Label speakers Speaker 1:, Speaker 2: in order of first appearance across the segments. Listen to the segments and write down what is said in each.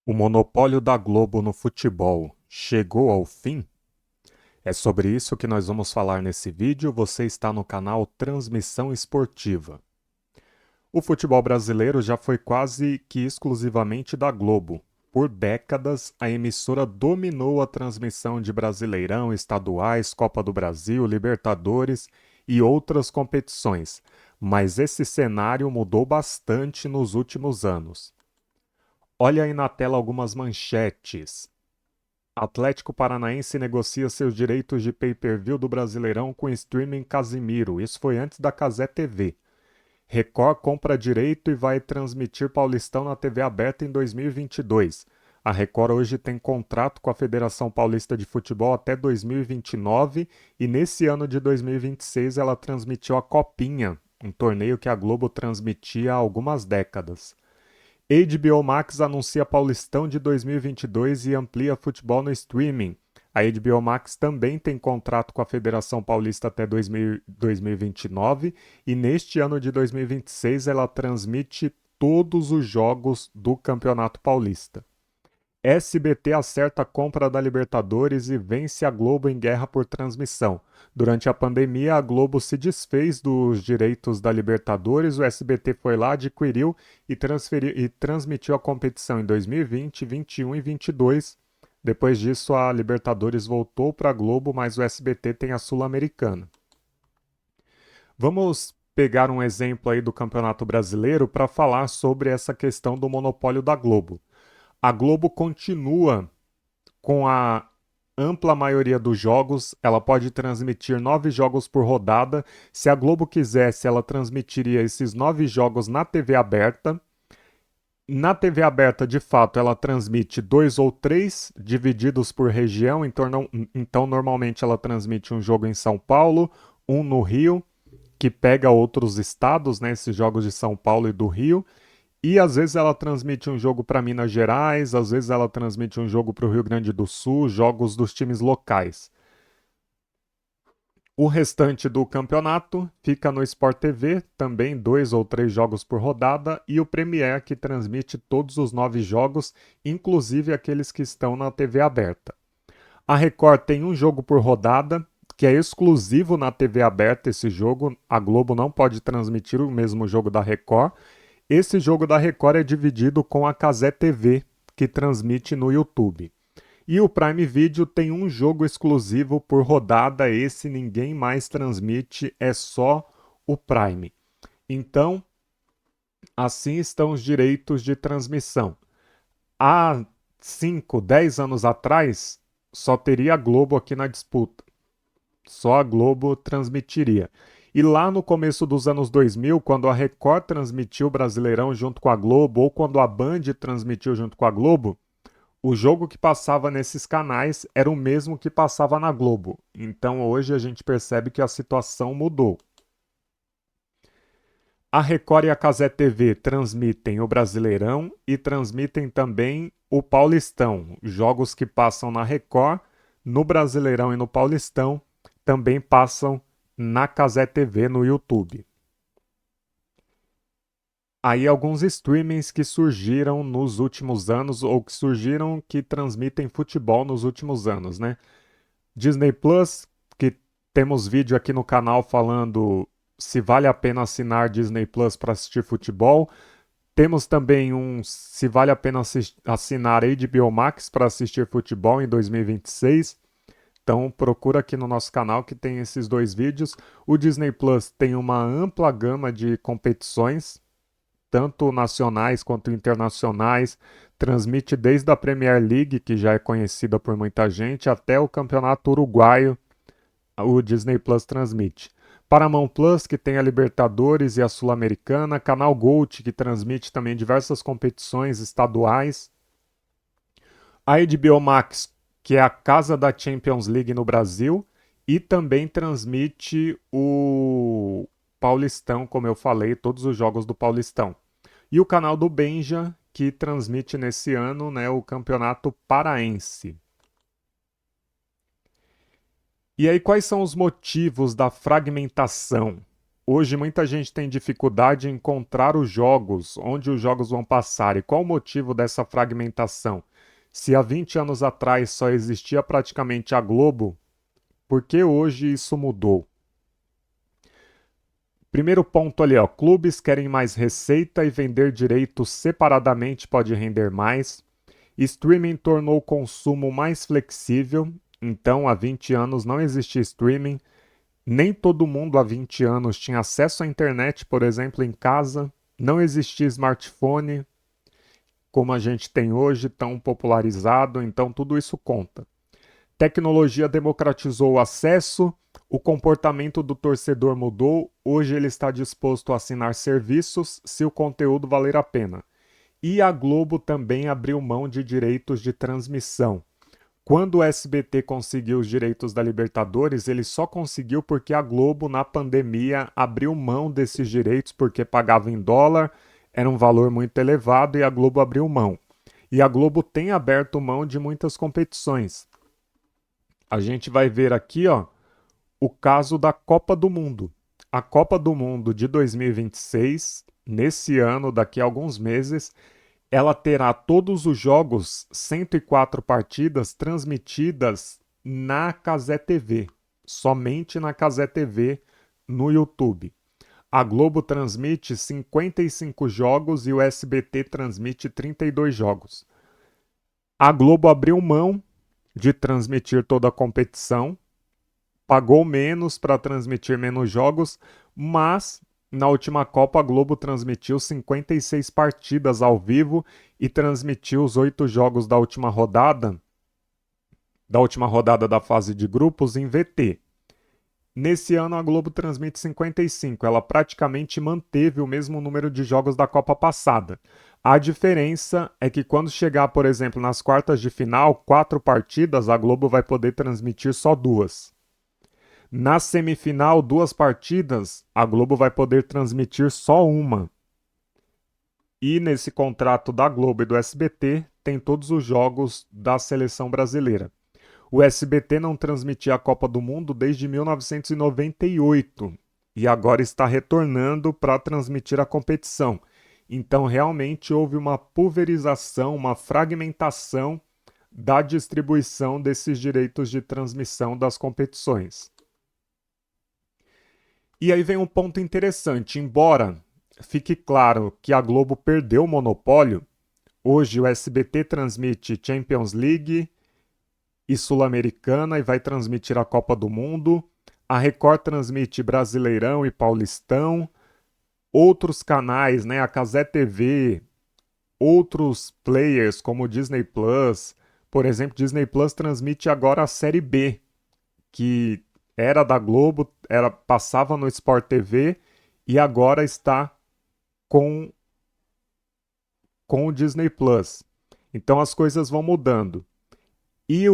Speaker 1: O monopólio da Globo no futebol chegou ao fim? É sobre isso que nós vamos falar nesse vídeo. Você está no canal Transmissão Esportiva. O futebol brasileiro já foi quase que exclusivamente da Globo. Por décadas, a emissora dominou a transmissão de Brasileirão, estaduais, Copa do Brasil, Libertadores e outras competições. Mas esse cenário mudou bastante nos últimos anos. Olha aí na tela algumas manchetes. Atlético Paranaense negocia seus direitos de pay-per-view do Brasileirão com streaming Casimiro. Isso foi antes da Cazé TV. Record compra direito e vai transmitir Paulistão na TV aberta em 2022. A Record hoje tem contrato com a Federação Paulista de Futebol até 2029 e nesse ano de 2026 ela transmitiu a Copinha, um torneio que a Globo transmitia há algumas décadas. HBO Max anuncia Paulistão de 2022 e amplia futebol no streaming. A HBO Max também tem contrato com a Federação Paulista até 2029 e neste ano de 2026 ela transmite todos os jogos do Campeonato Paulista. SBT acerta a compra da Libertadores e vence a Globo em guerra por transmissão. Durante a pandemia, a Globo se desfez dos direitos da Libertadores, o SBT foi lá, adquiriu e transmitiu a competição em 2020, 21 e 22. Depois disso, a Libertadores voltou para a Globo, mas o SBT tem a Sul-Americana. Vamos pegar um exemplo aí do Campeonato Brasileiro para falar sobre essa questão do monopólio da Globo. A Globo continua com a ampla maioria dos jogos, ela pode transmitir 9 jogos por rodada. Se a Globo quisesse, ela transmitiria esses 9 jogos na TV aberta. Na TV aberta, de fato, ela transmite 2 ou 3 divididos por região, então normalmente ela transmite um jogo em São Paulo, um no Rio, que pega outros estados, né, esses jogos de São Paulo e do Rio. E às vezes ela transmite um jogo para Minas Gerais, às vezes ela transmite um jogo para o Rio Grande do Sul, jogos dos times locais. O restante do campeonato fica no Sport TV, também 2 ou 3 jogos por rodada, e o Premier, que transmite todos os 9 jogos, inclusive aqueles que estão na TV aberta. A Record tem um jogo por rodada, que é exclusivo na TV aberta esse jogo, a Globo não pode transmitir o mesmo jogo da Record. Esse jogo da Record é dividido com a Cazé TV, que transmite no YouTube. E o Prime Video tem um jogo exclusivo por rodada, esse ninguém mais transmite, é só o Prime. Então, assim estão os direitos de transmissão. Há 5, 10 anos atrás, só teria a Globo aqui na disputa. Só a Globo transmitiria. E lá no começo dos anos 2000, quando a Record transmitiu o Brasileirão junto com a Globo, ou quando a Band transmitiu junto com a Globo, o jogo que passava nesses canais era o mesmo que passava na Globo. Então hoje a gente percebe que a situação mudou. A Record e a Cazé TV transmitem o Brasileirão e transmitem também o Paulistão. Jogos que passam na Record, no Brasileirão e no Paulistão também passam na Cazé TV no YouTube. Aí alguns streamings que surgiram nos últimos anos ou que surgiram que transmitem futebol nos últimos anos, né? Disney Plus, que temos vídeo aqui no canal falando se vale a pena assinar Disney Plus para assistir futebol. Temos também se vale a pena assinar HBO Max para assistir futebol em 2026. Então procura aqui no nosso canal que tem esses dois vídeos. O Disney Plus tem uma ampla gama de competições, tanto nacionais quanto internacionais. Transmite desde a Premier League, que já é conhecida por muita gente, até o Campeonato Uruguaio, o Disney Plus transmite. Paramount Plus, que tem a Libertadores e a Sul-Americana. Canal Gold, que transmite também diversas competições estaduais. A HBO Max, que é a casa da Champions League no Brasil, e também transmite o Paulistão, como eu falei, todos os jogos do Paulistão. E o canal do Benja, que transmite nesse ano, né, o Campeonato Paraense. E aí, quais são os motivos da fragmentação? Hoje muita gente tem dificuldade em encontrar os jogos, onde os jogos vão passar e qual o motivo dessa fragmentação. Se há 20 anos atrás só existia praticamente a Globo, por que hoje isso mudou? Primeiro ponto ali, ó, clubes querem mais receita e vender direitos separadamente pode render mais. Streaming tornou o consumo mais flexível, então há 20 anos não existia streaming. Nem todo mundo há 20 anos tinha acesso à internet, por exemplo, em casa. Não existia smartphone como a gente tem hoje, tão popularizado, então tudo isso conta. Tecnologia democratizou o acesso, o comportamento do torcedor mudou, hoje ele está disposto a assinar serviços se o conteúdo valer a pena. E a Globo também abriu mão de direitos de transmissão. Quando o SBT conseguiu os direitos da Libertadores, ele só conseguiu porque a Globo, na pandemia, abriu mão desses direitos porque pagava em dólar, era um valor muito elevado e a Globo abriu mão. E a Globo tem aberto mão de muitas competições. A gente vai ver aqui, ó, o caso da Copa do Mundo. A Copa do Mundo de 2026, nesse ano, daqui a alguns meses, ela terá todos os jogos, 104 partidas, transmitidas na Cazé TV, somente na Cazé TV no YouTube. A Globo transmite 55 jogos e o SBT transmite 32 jogos. A Globo abriu mão de transmitir toda a competição, pagou menos para transmitir menos jogos, mas na última Copa a Globo transmitiu 56 partidas ao vivo e transmitiu os 8 jogos da última rodada da fase de grupos em VT. Nesse ano a Globo transmite 55, ela praticamente manteve o mesmo número de jogos da Copa passada. A diferença é que quando chegar, por exemplo, nas quartas de final, 4 partidas, a Globo vai poder transmitir só 2. Na semifinal, 2 partidas, a Globo vai poder transmitir só uma. E nesse contrato da Globo e do SBT, tem todos os jogos da seleção brasileira. O SBT não transmitia a Copa do Mundo desde 1998 e agora está retornando para transmitir a competição. Então, realmente houve uma pulverização, uma fragmentação da distribuição desses direitos de transmissão das competições. E aí vem um ponto interessante. Embora fique claro que a Globo perdeu o monopólio, hoje o SBT transmite Champions League e Sul-Americana e vai transmitir a Copa do Mundo. A Record transmite Brasileirão e Paulistão. Outros canais, né, a Cazé TV, outros players como o Disney Plus, por exemplo, Disney Plus transmite agora a Série B, que era da Globo, passava no Sport TV e agora está com o Disney Plus. Então as coisas vão mudando. E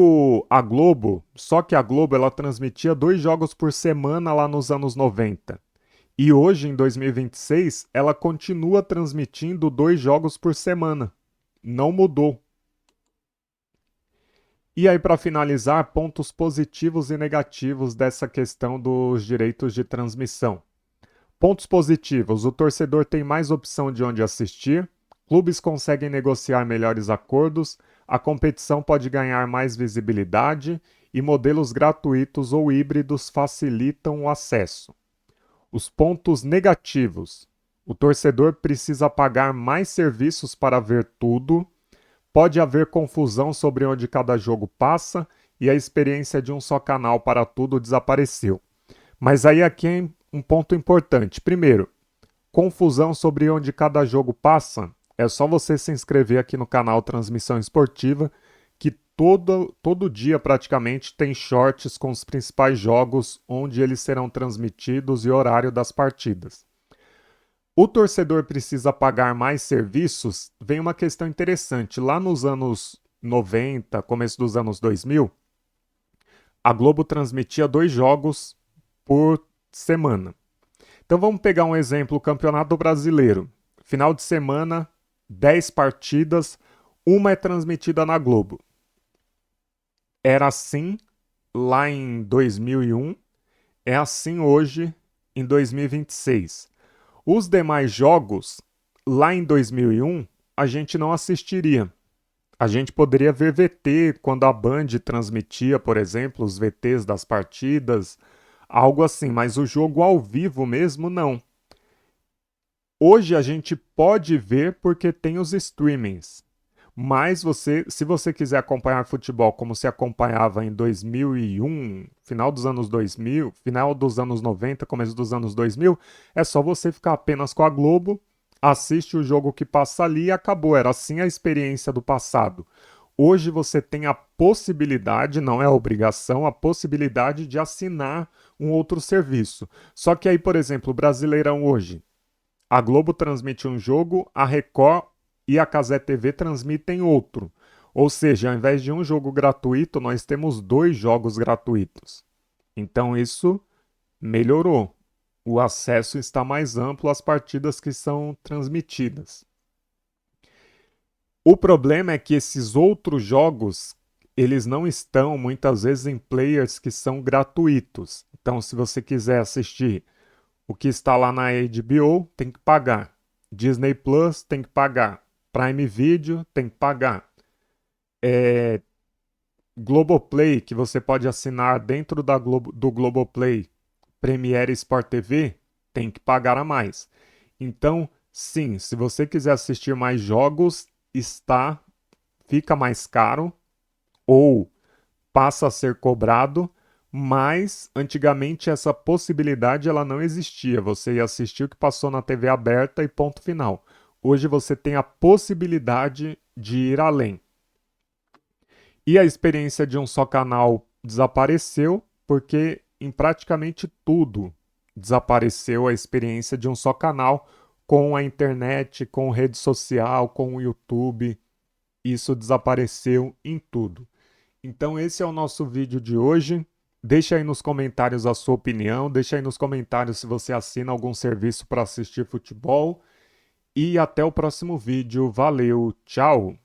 Speaker 1: a Globo, só que a Globo ela transmitia 2 jogos por semana lá nos anos 90. E hoje, em 2026, ela continua transmitindo 2 jogos por semana. Não mudou. E aí, para finalizar, pontos positivos e negativos dessa questão dos direitos de transmissão. Pontos positivos: o torcedor tem mais opção de onde assistir, clubes conseguem negociar melhores acordos, a competição pode ganhar mais visibilidade e modelos gratuitos ou híbridos facilitam o acesso. Os pontos negativos: o torcedor precisa pagar mais serviços para ver tudo, pode haver confusão sobre onde cada jogo passa e a experiência de um só canal para tudo desapareceu. Mas aí aqui é um ponto importante. Primeiro, confusão sobre onde cada jogo passa. É só você se inscrever aqui no canal Transmissão Esportiva, que todo dia praticamente tem shorts com os principais jogos, onde eles serão transmitidos e horário das partidas. O torcedor precisa pagar mais serviços? Vem uma questão interessante. Lá nos anos 90, começo dos anos 2000, a Globo transmitia 2 jogos por semana. Então vamos pegar um exemplo, o Campeonato Brasileiro. Final de semana, 10 partidas, uma é transmitida na Globo. Era assim lá em 2001, é assim hoje em 2026. Os demais jogos, lá em 2001, a gente não assistiria. A gente poderia ver VT quando a Band transmitia, por exemplo, os VTs das partidas, algo assim, mas o jogo ao vivo mesmo não. Hoje a gente pode ver porque tem os streamings. Mas se você quiser acompanhar futebol como se acompanhava em 2001, final dos anos 2000, final dos anos 90, começo dos anos 2000, é só você ficar apenas com a Globo, assiste o jogo que passa ali e acabou. Era assim a experiência do passado. Hoje você tem a possibilidade, não é a obrigação, a possibilidade de assinar um outro serviço. Só que aí, por exemplo, o Brasileirão hoje, a Globo transmite um jogo, a Record e a Cazé TV transmitem outro. Ou seja, ao invés de um jogo gratuito, nós temos 2 jogos gratuitos. Então isso melhorou. O acesso está mais amplo às partidas que são transmitidas. O problema é que esses outros jogos, eles não estão muitas vezes em players que são gratuitos. Então, se você quiser assistir o que está lá na HBO, tem que pagar. Disney Plus tem que pagar. Prime Video tem que pagar. Globoplay, que você pode assinar dentro do Globoplay, Premiere Sport TV, tem que pagar a mais. Então, sim, se você quiser assistir mais jogos, fica mais caro ou passa a ser cobrado, mas antigamente essa possibilidade ela não existia. Você ia assistir o que passou na TV aberta e ponto final. Hoje você tem a possibilidade de ir além. E a experiência de um só canal desapareceu porque em praticamente tudo desapareceu a experiência de um só canal com a internet, com rede social, com o YouTube. Isso desapareceu em tudo. Então esse é o nosso vídeo de hoje. Deixa aí nos comentários a sua opinião, deixa aí nos comentários se você assina algum serviço para assistir futebol. E até o próximo vídeo. Valeu, tchau!